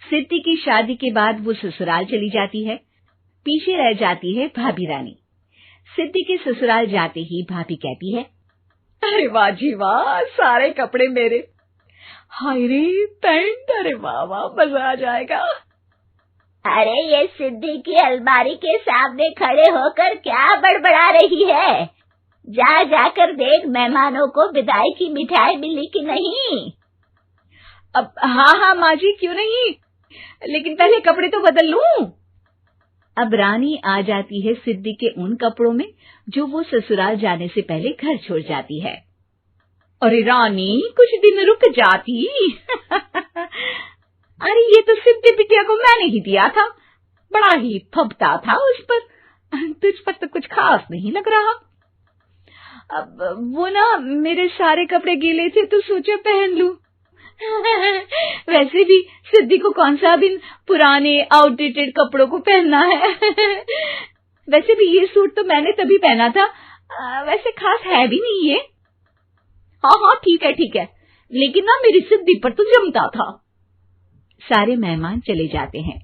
सिद्धि की शादी के बाद वो ससुराल चली जाती है। पीछे रह जाती है भाभी रानी। सिद्धि के ससुराल जाते ही भाभी कहती है, अरे वाह जी वाह, सारे कपड़े मेरे। हाय रे पैंट, अरे वाह वाह, मजा आ जाएगा। अरे ये सिद्धि की अलमारी के सामने खड़े होकर क्या बड़बड़ा रही है? जाकर देख मेहमानों को विदाई की मिठाई मिली कि नहीं। अब हाँ माँ जी, क्यों नहीं, लेकिन पहले कपड़े तो बदल लूं। अब रानी आ जाती है सिद्धि के उन कपड़ों में जो वो ससुराल जाने से पहले घर छोड़ जाती है। अरे रानी, कुछ दिन रुक जाती। अरे ये तो सिद्धि बिटिया को मैंने ही दिया था, बड़ा ही फबता था उस पर, तुझ पर तो कुछ खास नहीं लग रहा। अब वो ना मेरे सारे कपड़े गीले थे तो सोचा पहन लूं। वैसे भी सिद्धि को कौन सा दिन पुराने आउटडेटेड कपड़ों को पहनना है। वैसे भी ये सूट तो मैंने तभी पहना था, वैसे खास है भी नहीं ये। हाँ ठीक है, लेकिन ना मेरी सिद्धि पर तो जमता था। सारे मेहमान चले जाते हैं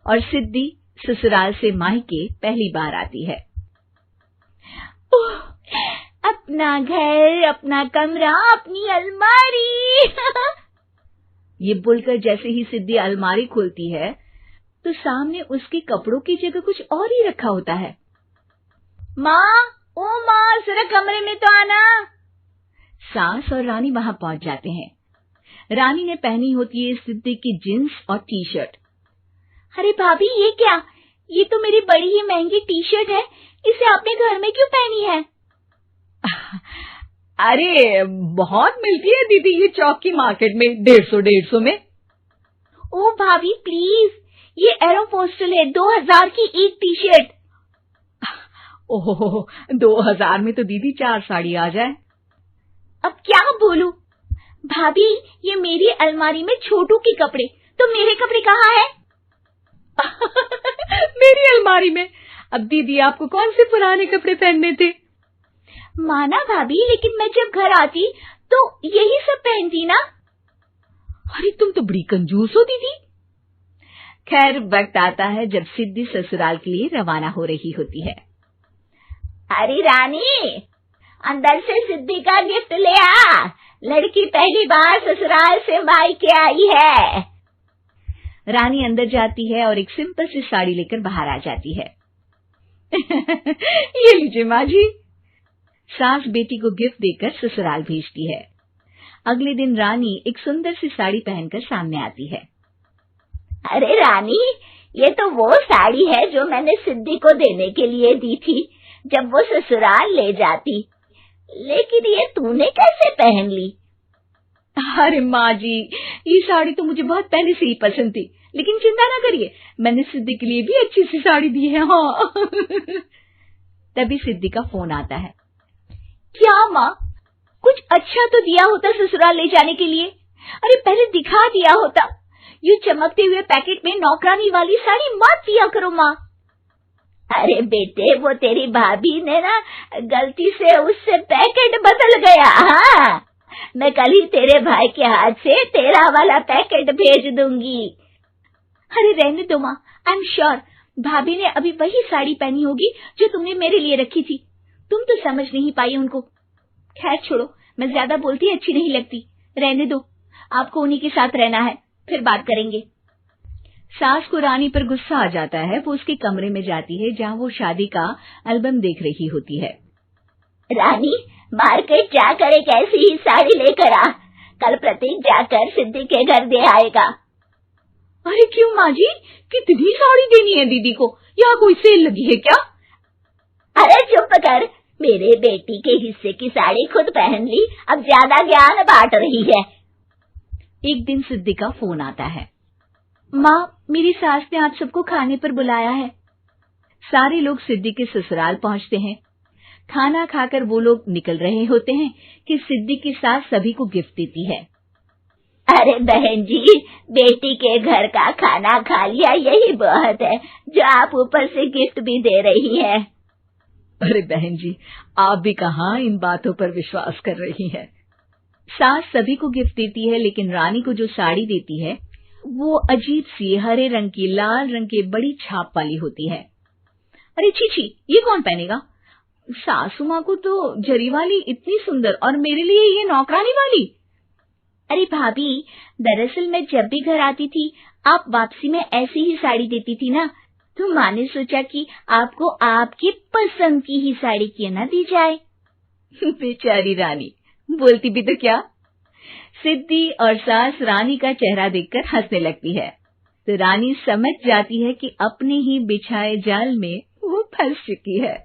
और सिद्धि ससुराल से मायके पहली बार आती है। अपना घर, अपना कमरा, अपनी अलमारी। ये बोलकर जैसे ही सिद्धि अलमारी खोलती है तो सामने उसके कपड़ों की जगह कुछ और ही रखा होता है। माँ, जरा कमरे में तो आना। सास और रानी वहां पहुंच जाते हैं। रानी ने पहनी होती है सिद्धि की जींस और टी शर्ट। अरे भाभी, ये क्या? ये तो मेरी बड़ी ही महंगी टी शर्ट है, इसे आपने घर में क्यों पहनी है? अरे बहुत मिलती है दीदी ये चौक की मार्केट में, 150 में। ओ भाभी प्लीज, ये एरोपोस्टल है, 2000 की एक टी शर्ट। ओहो, 2000 में तो दीदी 4 साड़ी आ जाए। अब क्या बोलूं? भाभी, ये मेरी अलमारी में छोटू के कपड़े, तो मेरे कपड़े कहाँ हैं? मेरी अलमारी में? अब दीदी आपको कौन से पुराने कपड़े पहनने थे? माना भाभी, लेकिन मैं जब घर आती तो यही सब पहनती ना। अरे तुम तो बड़ी कंजूस हो दीदी। खैर, वक्त आता है जब सिद्धि ससुराल के लिए रवाना हो रही होती है। अरे रानी, अंदर से सिद्धि का गिफ्ट ले आ, लड़की पहली बार ससुराल से मायके आई है। रानी अंदर जाती है और एक सिंपल सी साड़ी लेकर बाहर आ जाती है। ये लीजिए माँ जी। सास बेटी को गिफ्ट देकर ससुराल भेजती है। अगले दिन रानी एक सुंदर सी साड़ी पहनकर सामने आती है। अरे रानी, ये तो वो साड़ी है जो मैंने सिद्धि को देने के लिए दी थी जब वो ससुराल ले जाती, लेकिन ये तूने कैसे पहन ली? अरे माँ जी, ये साड़ी तो मुझे बहुत पहले से ही पसंद थी, लेकिन चिंता ना करिए, मैंने सिद्धि के लिए भी अच्छी सी साड़ी दी है। हाँ। तभी सिद्धि का फोन आता है। क्या माँ, कुछ अच्छा तो दिया होता ससुराल ले जाने के लिए। अरे पहले दिखा दिया होता। ये चमकते हुए पैकेट में नौकरानी वाली साड़ी मत दिया करो माँ। अरे बेटे, वो तेरी भाभी ने ना गलती से उससे पैकेट बदल गया। हाँ, मैं कल ही तेरे भाई के हाथ से तेरा वाला पैकेट भेज दूंगी। अरे रहने दो माँ, आई एम श्योर भाभी ने अभी वही साड़ी पहनी होगी जो तुमने मेरे लिए रखी थी। तुम तो समझ नहीं पाई उनको। खैर छोड़ो, मैं ज्यादा बोलती अच्छी नहीं लगती, रहने दो, आपको उन्हीं के साथ रहना है, फिर बात करेंगे। सास को रानी पर गुस्सा आ जाता है। वो उसके कमरे में जाती है जहाँ वो शादी का एल्बम देख रही होती है। रानी, मार्केट जाकर एक ऐसी ही साड़ी लेकर आ, कल प्रतीक जाकर सिद्धि के घर दे आएगा। अरे क्यों माँ जी, कितनी साड़ी देनी है दीदी को? यहाँ कोई सेल लगी है क्या? अरे चुप कर, मेरे बेटी के हिस्से की साड़ी खुद पहन ली, अब ज्यादा ज्ञान बांट रही है। एक दिन सिद्धि का फोन आता है। माँ, मेरी सास ने आप सबको खाने पर बुलाया है। सारे लोग सिद्धि के ससुराल पहुंचते हैं। खाना खाकर वो लोग निकल रहे होते हैं कि सिद्धि की सास सभी को गिफ्ट देती है। अरे बहन जी, बेटी के घर का खाना खा लिया, यही बहुत है जो आप ऊपर से गिफ्ट भी दे रही है। अरे बहन जी, आप भी कहाँ इन बातों पर विश्वास कर रही हैं। सास सभी को गिफ्ट देती है, लेकिन रानी को जो साड़ी देती है वो अजीब सी हरे रंग की लाल रंग के बड़ी छाप वाली होती है। अरे छी, ये कौन पहनेगा? सासू माँ को तो जरी वाली इतनी सुंदर, और मेरे लिए ये नौकरानी वाली। अरे भाभी, दरअसल मैं जब भी घर आती थी आप वापसी में ऐसी ही साड़ी देती थी ना, तो माँ ने सोचा कि आपको आपकी पसंद की ही साड़ी क्यों ना दी जाए। बेचारी रानी, बोलती भी तो क्या। सिद्धि और सास रानी का चेहरा देखकर हंसने लगती है, तो रानी समझ जाती है कि अपने ही बिछाए जाल में वो फंस चुकी है।